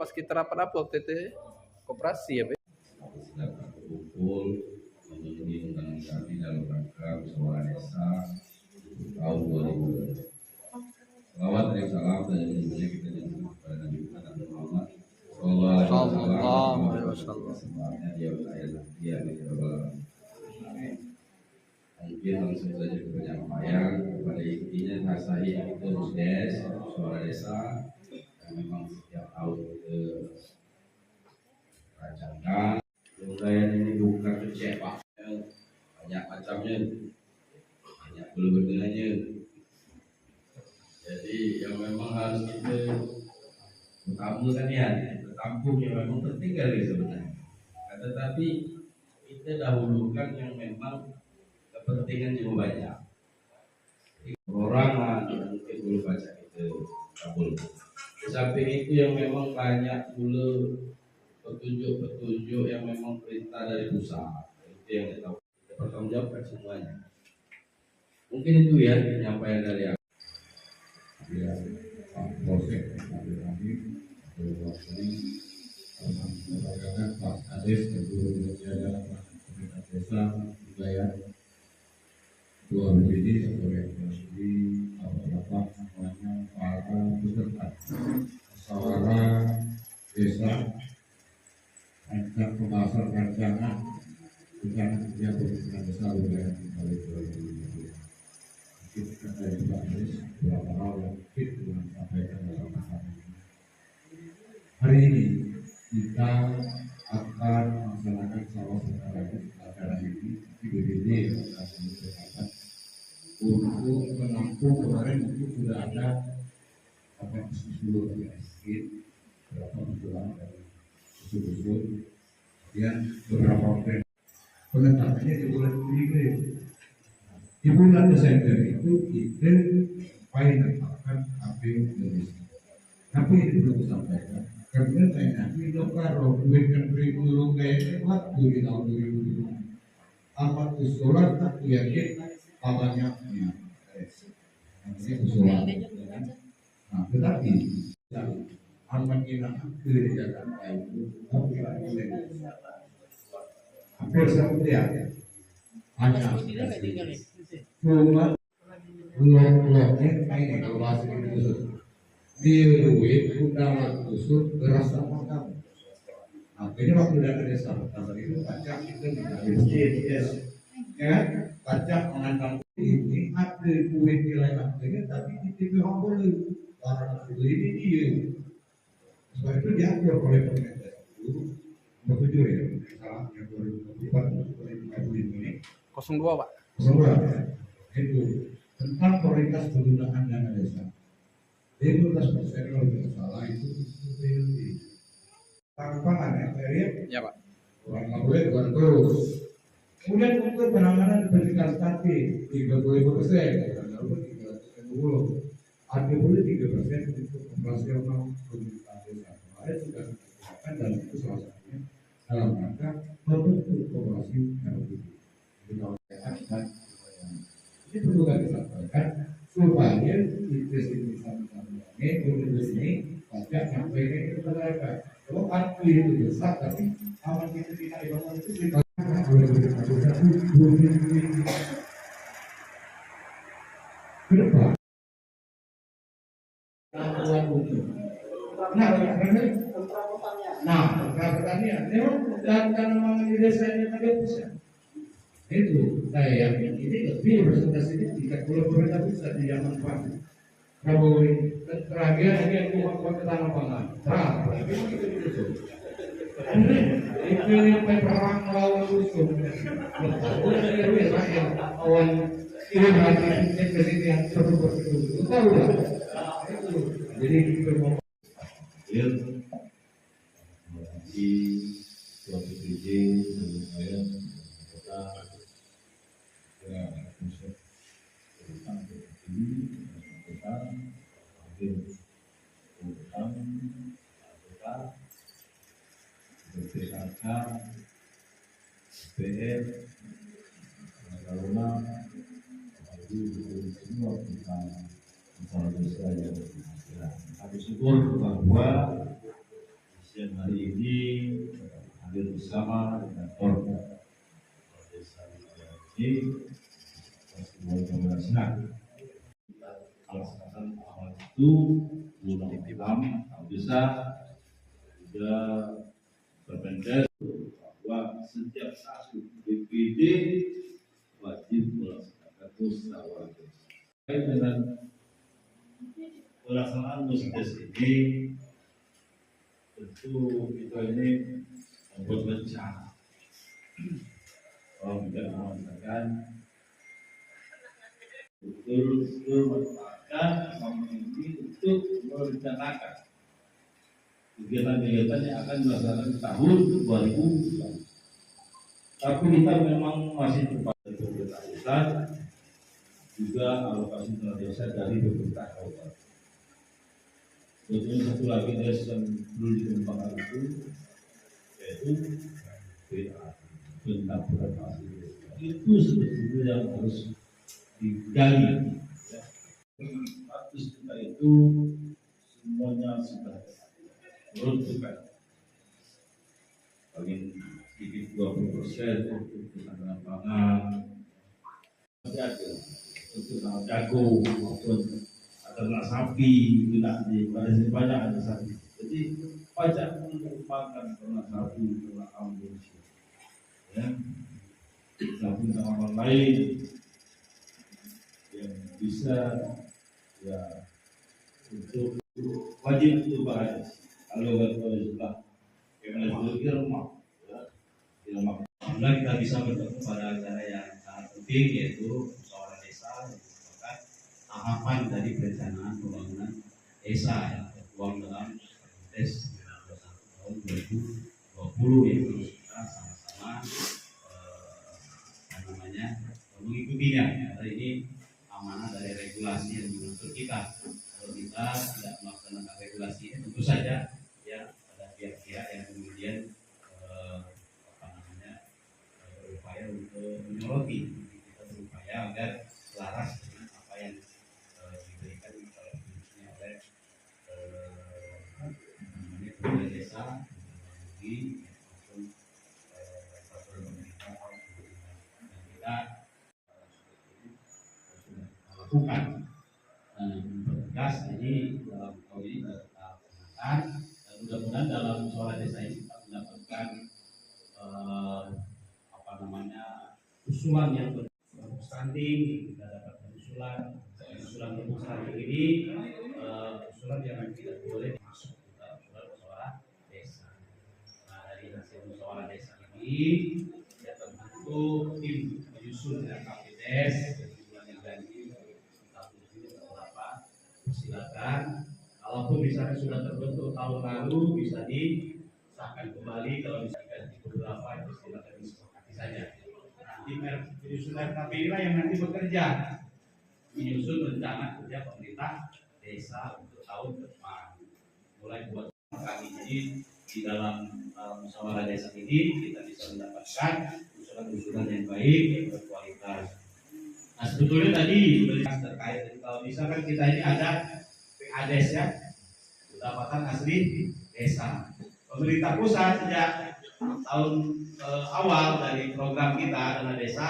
pas kita rapat apa waktu itu koperasi ya, Be? Sedang berkumpul memenuhi undangan kami dalam rangka musyawarah desa tahun 2020. Salawat dan salam dan mulia kita jatuhkan kepada Nabi Muhammad Sallallahu Alaihi Wasallam. Sebabnya dia berkaya dia berkata mungkin langsung saja ke penyampaian kepada intinya nasahi itu musdes suara desa yang memang setiap tahun kita rancangkan. Unggayan ini bukan kecewa, banyak macamnya, banyak berbedanya. Jadi yang memang harus kita bertampungkan ya, bertampung yang memang penting kali sebenarnya. Tetapi kita dahulukan yang memang kepentingan jiwa banyak. Orang mungkin dulu baca itu kabul. Di samping itu yang memang banyak dulu petunjuk-petunjuk yang memang perintah dari pusat. Itu yang kita pertanggungjawabkan semuanya. Mungkin itu ya penyampaian dari aku. Ya, Pak Polsek, Pak Kami, Pak Kades, Guru Jalan Pemerintah Desa, juga ya, Ketua BPD, Ketua BPD, Bapak semuanya, para peserta musyawarah desa, rencana pembahasan rancangan kerja pemerintah desa wilayah Bali 2020. Kita dari Pak Anies beberapa hal yang mungkin dengan sampaikan dalam masalah ini. Hari ini kita akan melaksanakan salah satu acara ini di BPD untuk menampung kemarin itu sudah ada apa usul sedikit berapa usulan dari usul yang beberapa penetapannya di bulan Juli. Di bulan Desember itu kita menetapkan KPU Indonesia. Tapi itu perlu disampaikan karena saya tidak karo duitkan kurikulum kayak waktu di tahun 2020. Amat usulan tak yakin banyaknya. Ini usulan. Nah, tetapi amat kita di Jakarta itu hampir seperti ya. Hanya cuma blok-bloknya kayak evaluasi itu di duit undangan khusus beras sama kamu. Nah, ini waktu dana desa pertama itu pajak itu yes, ya pajak mengantar ini ada duit nilai harganya tapi di TV boleh barang ini dia. Sebab itu diatur oleh pemerintah itu bertujuh ya salah yang 2024 ini 02 Pak. 02 itu tentang prioritas penggunaan dana desa. 15% kalau tidak salah itu tangkapan ya saya lihat Ya Pak. orang boleh terus. Kemudian untuk penanganan pendidikan statis 35%, lalu 350. Ada boleh 3% untuk operasional pendidikan desa. Kemarin sudah dikatakan dan itu salah satunya dalam rangka membentuk operasi LPD. Ini perlu kami sampaikan supaya investasi ini pajak sampai ini ke masyarakat. Kalau aku itu besar tapi aman kita tidak dibangun itu ke depan. Nah, pertanian, memang dan memang di desa ini ada pusat. Itu saya yakin ini lebih presentasi ini tidak boleh pemerintah bisa diamankan. Prabowo terakhir ini aku mau ke tanah pangan. Itu yang perang melawan musuh. Itu Israel awan ini berarti investasi yang terus tahu tak? Jadi kita mau di suatu izin saya kita ya konsep tentang ini kita hadir tentang kita BPKK BR Karuna itu semua tentang masalah desa yang tapi syukur bahwa bersama dengan Porda Desa ini semua komunikasikan alasan awal itu bulan bisa juga berpendapat bahwa setiap satu DPD wajib melaksanakan musyawarah terkait dengan pelaksanaan musdes ini. Tentu kita ini membuat rencana. Kalau tidak mengatakan betul-betul merupakan ini untuk merencanakan kegiatan-kegiatan yang akan dilaksanakan di tahun 2020. Tapi kita memang masih terpakai pemerintah pusat juga alokasi dana desa dari pemerintah kabupaten. Tentunya satu lagi desa yang perlu dikembangkan yaitu pendampingan fasilitas. Itu sebetulnya yang harus digali. Status kita itu semuanya sudah menentukan paling sedikit 20% untuk pesanan pangan masih ada untuk jagung maupun ternak sapi tidak di pada banyak ada sapi. Jadi pajak merupakan ternak sapi, ternak kambing, ya, sapi tanaman lain yang bisa ya untuk wajib itu bahaya. Kalau sudah yang di rumah, di rumah. Alhamdulillah kita bisa bertemu pada acara yang sangat penting yaitu musyawarah desa yang merupakan tahapan dari perencanaan pembangunan desa yang tertuang dalam Perdes tahun 2020 yang terus kita sama-sama mengikutinya. Karena ini amanah dari regulasi yang mengatur kita. Kalau kita tidak melaksanakan regulasi, tentu saja ya ada pihak-pihak yang kemudian berupaya untuk menyoroti. Kita berupaya agar selaras dengan apa yang diberikan oleh kepala desa di maupun peraturan pemerintah dan kita lakukan bergas ini dalam tahun ini kita laksanakan dan mudah-mudahan dalam musyawarah desa ini kita mendapatkan usulan yang bersanding. Kita dapatkan usulan bersanding ini usulan yang tidak boleh masuk ke dalam musyawarah desa. Nah, dari hasil musyawarah desa ini ya terbentuk tim menyusun KPDes bulan yang ganti berapa silakan. Kalaupun misalnya sudah terbentuk tahun lalu bisa disahkan kembali, kalau misalkan di beberapa itu silakan disepakati saja. Tim menyusun RKP inilah yang nanti bekerja menyusun rencana kerja pemerintah desa untuk tahun depan. Mulai buat kami jadi di dalam musyawarah desa ini kita bisa mendapatkan usulan-usulan yang baik yang berkualitas. Nah, sebetulnya tadi terkait kalau misalkan kita ini ada PADES ya, pendapatan asli desa. Pemerintah pusat sejak tahun awal dari program kita dana desa